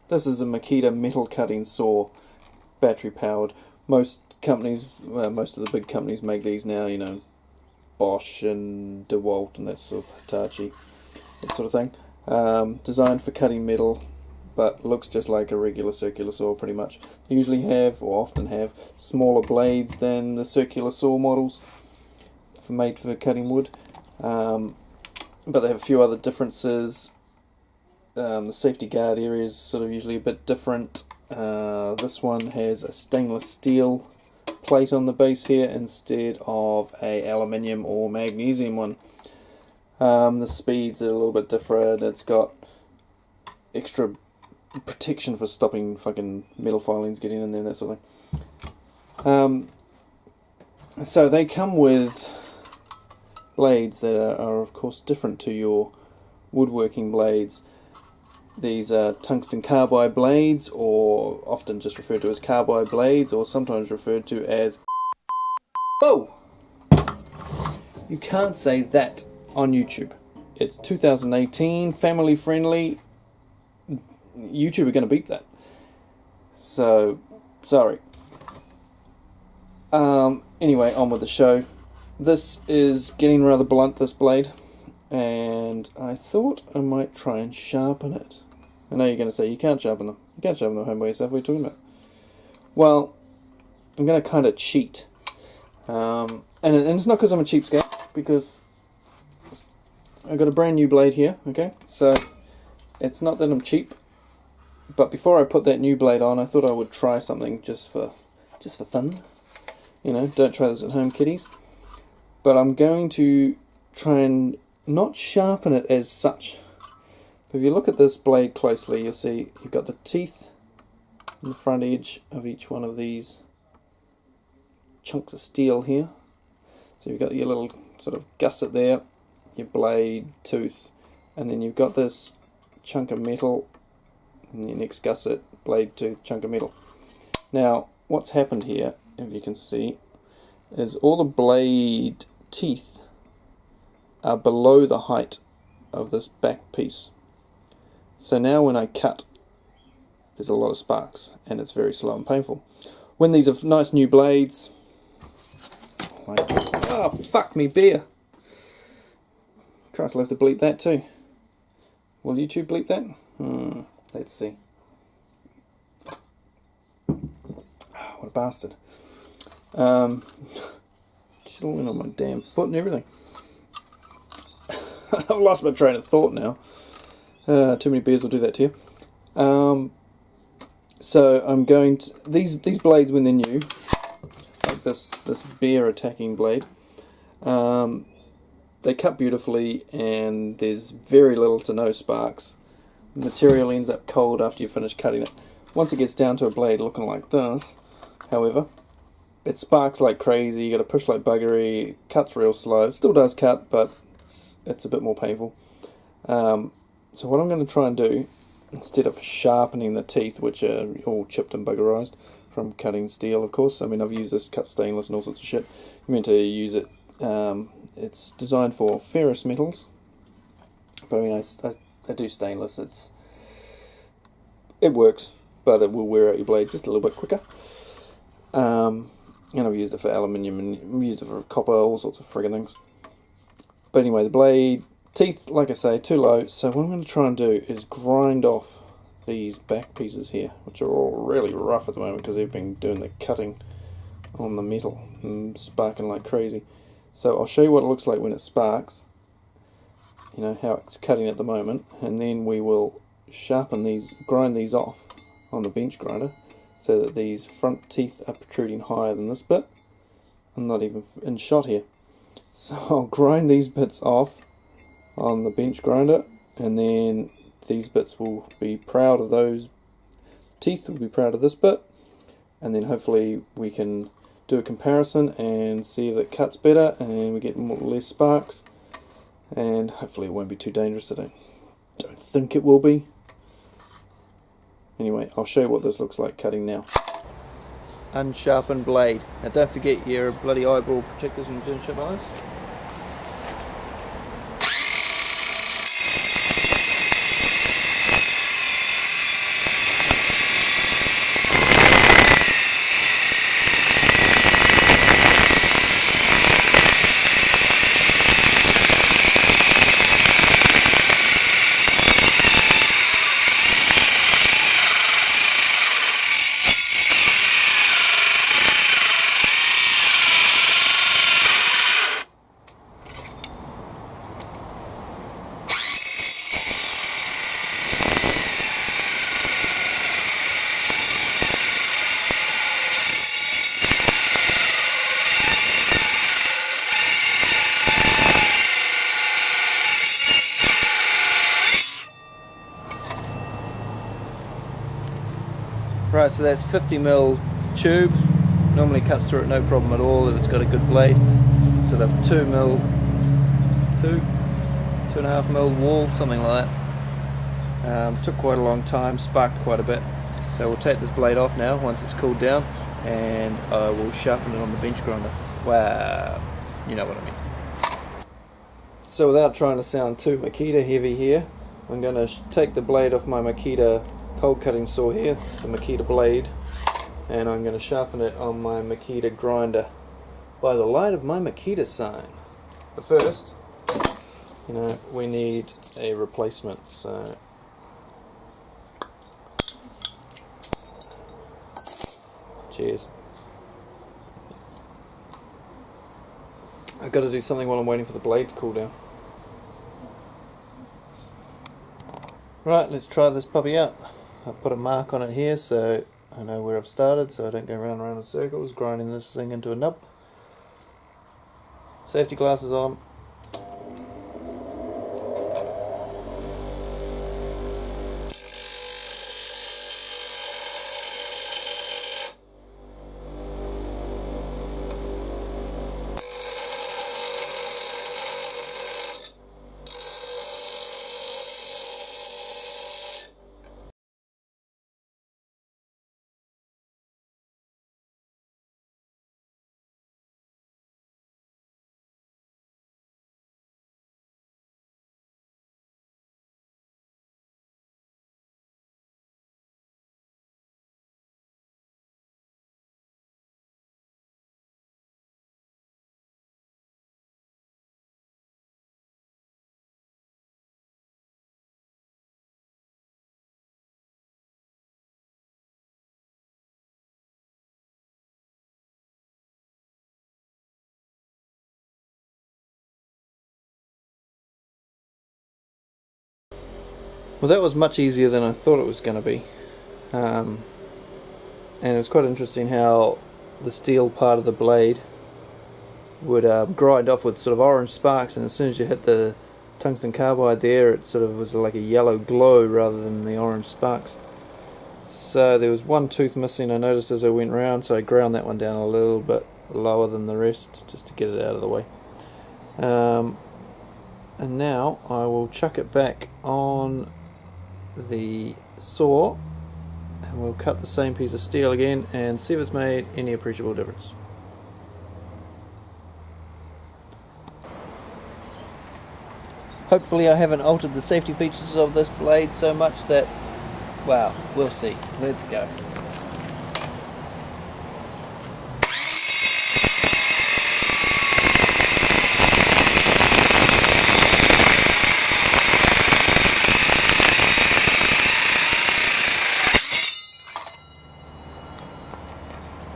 This is a Makita metal cutting saw, battery powered. Most companies, well, most of the big companies make these now, you know, Bosch and Dewalt and that sort of Hitachi, that sort of thing. Designed for cutting metal, but looks just like a regular circular saw pretty much. They usually have, or often have, smaller blades than the circular saw models made for cutting wood. But they have a few other differences. The safety guard area is sort of usually a bit different. This one has a stainless steel plate on the base here instead of a aluminium or magnesium one. The speeds are a little bit different. It's got extra protection for stopping fucking metal filings getting in there, that sort of thing. So they come with blades that are of course different to your woodworking blades. These are tungsten carbide blades, or often just referred to as carbide blades, or sometimes referred to as... Whoa! You can't say that on YouTube. It's 2018, family friendly. YouTube are going to beep that. So, sorry. Anyway, on with the show. This is getting rather blunt, this blade, and I thought I might try and sharpen it. I know you're going to say you can't sharpen them. You can't sharpen them home by yourself. What are you talking about? Well, I'm going to kind of cheat. And it's not because I'm a cheapskate, because I've got a brand new blade here, okay? So, it's not that I'm cheap, but before I put that new blade on, I thought I would try something just for fun. You know, don't try this at home, kiddies. But I'm going to try and not sharpen it as such. But if you look at this blade closely, you'll see you've got the teeth on the front edge of each one of these chunks of steel here. So you've got your little sort of gusset there, your blade tooth, and then you've got this chunk of metal, and your next gusset, blade tooth, chunk of metal. Now, what's happened here, if you can see, is all the blade teeth are below the height of this back piece. So now when I cut, there's a lot of sparks, and it's very slow and painful. When these are nice new blades, like, oh fuck me beer. Christ, I'll have to bleep that too. Will YouTube bleep that? Let's see. What a bastard. Just all went on my damn foot and everything. I've lost my train of thought now. Too many beers will do that to you. So I'm going to... These blades, when they're new, like this bear attacking blade, they cut beautifully and there's very little to no sparks. The material ends up cold after you finish cutting it. Once it gets down to a blade looking like this, however, it sparks like crazy, you got to push like buggery, cuts real slow. It still does cut, but it's a bit more painful. So what I'm going to try and do, instead of sharpening the teeth, which are all chipped and buggerized from cutting steel, of course. I mean, I've used this cut stainless and all sorts of shit. I'm meant to use it. It's designed for ferrous metals, but I mean, I do stainless. It works, but it will wear out your blade just a little bit quicker. And I've used it for aluminium and I've used it for copper, all sorts of friggin' things. But anyway, the blade teeth, like I say, too low. So what I'm going to try and do is grind off these back pieces here, which are all really rough at the moment because they've been doing the cutting on the metal and sparking like crazy. So I'll show you what it looks like when it sparks. You know how it's cutting at the moment, and then we will sharpen these, grind these off on the bench grinder, so that these front teeth are protruding higher than this bit. I'm not even in shot here. So I'll grind these bits off on the bench grinder, and then these bits will be proud of those teeth, will be proud of this bit, and then hopefully we can do a comparison and see if it cuts better and we get less sparks, and hopefully it won't be too dangerous. I don't think it will be. Anyway, I'll show you what this looks like cutting now. Unsharpened blade. Now don't forget your bloody eyeball protectors when you're doing shit like this. Right, so that's 50mm tube. Normally cuts through it no problem at all if it's got a good blade. Sort of 2mm, 2.5mm wall, something like that. Took quite a long time, sparked quite a bit. So we'll take this blade off now once it's cooled down, and I will sharpen it on the bench grinder. Wow, you know what I mean. So without trying to sound too Makita heavy here, I'm going to take the blade off my Makita cold cutting saw here, the Makita blade, and I'm going to sharpen it on my Makita grinder by the light of my Makita sign. But first, you know, we need a replacement, so cheers. I've got to do something while I'm waiting for the blade to cool down. Right, let's try this puppy out. I've put a mark on it here so I know where I've started, so I don't go round and round in circles grinding this thing into a nub. Safety glasses on. Well, that was much easier than I thought it was going to be, and it was quite interesting how the steel part of the blade would grind off with sort of orange sparks, and as soon as you hit the tungsten carbide there, it sort of was like a yellow glow rather than the orange sparks. So there was one tooth missing, I noticed as I went round, so I ground that one down a little bit lower than the rest just to get it out of the way. And now I will chuck it back on the saw, and we'll cut the same piece of steel again and see if it's made any appreciable difference. Hopefully I haven't altered the safety features of this blade so much that, well, we'll see. Let's go.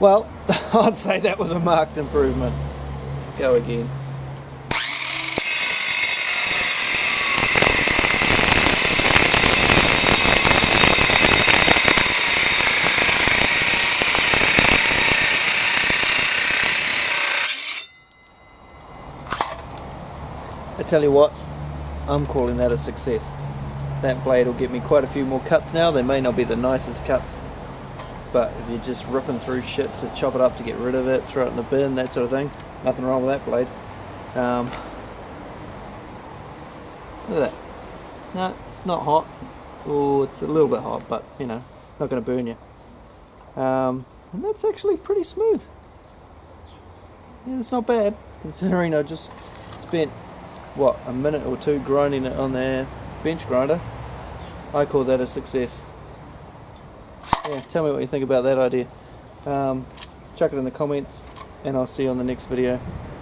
Well, I'd say that was a marked improvement. Let's go again. I tell you what, I'm calling that a success. That blade will get me quite a few more cuts now. They may not be the nicest cuts, but if you're just ripping through shit to chop it up to get rid of it, throw it in the bin, that sort of thing, nothing wrong with that blade. Look at that. No, it's not hot. Oh, it's a little bit hot, but you know, not going to burn you. And that's actually pretty smooth. Yeah, it's not bad, considering I just spent, what, a minute or two grinding it on the bench grinder. I call that a success. Yeah, tell me what you think about that idea. Chuck it in the comments, and I'll see you on the next video.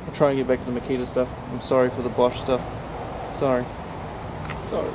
I'll try and get back to the Makita stuff. I'm sorry for the Bosch stuff. Sorry. Sorry.